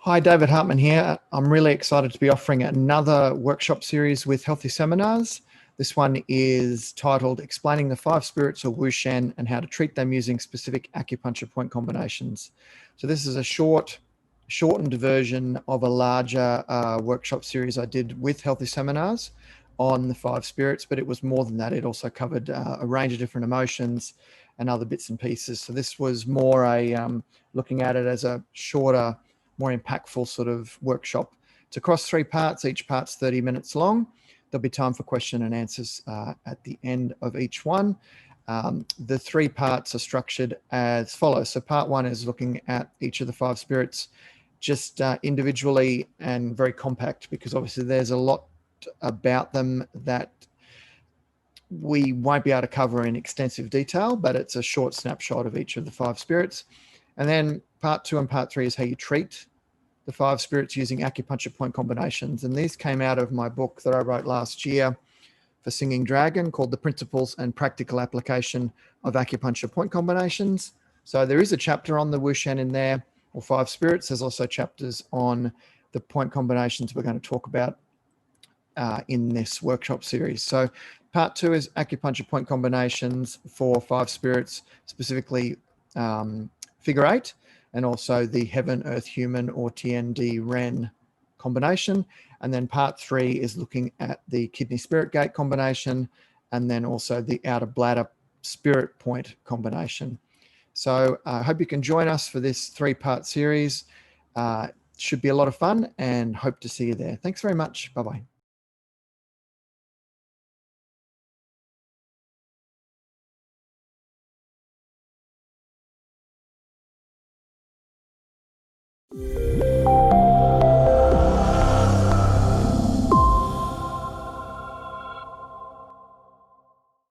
Hi, David Hartmann here. I'm really excited to be offering another workshop series with Healthy Seminars. This one is titled Explaining the Five Spirits or Wǔ Shén and How to Treat Them Using Specific Acupuncture Point Combinations. So this is a shortened version of a larger workshop series I did with Healthy Seminars on the five spirits, but it was more than that. It also covered a range of different emotions and other bits and pieces. So this was more looking at it as a shorter, more impactful sort of workshop. It's across 3 parts. Each part's 30 minutes long. There'll be time for question and answers at the end of each one. The 3 parts are structured as follows. So part 1 is looking at each of the 5 spirits just individually and very compact, because obviously there's a lot about them that we won't be able to cover in extensive detail, but it's a short snapshot of each of the 5 spirits. And then part 2 and part 3 is how you treat the 5 spirits using acupuncture point combinations. And these came out of my book that I wrote last year for Singing Dragon, called The Principles and Practical Application of Acupuncture Point Combinations. So there is a chapter on the Wǔ Shén in there, or 5 spirits. There's also chapters on the point combinations we're going to talk about in this workshop series. So part 2 is acupuncture point combinations for 5 spirits, specifically figure 8, and also the heaven, earth, human, or Tiān Ren combination. And then part 3 is looking at the kidney spirit gate combination, and then also the outer bladder spirit point combination. So I hope you can join us for this 3-part series. Should be a lot of fun, and hope to see you there. Thanks very much. Bye-bye. You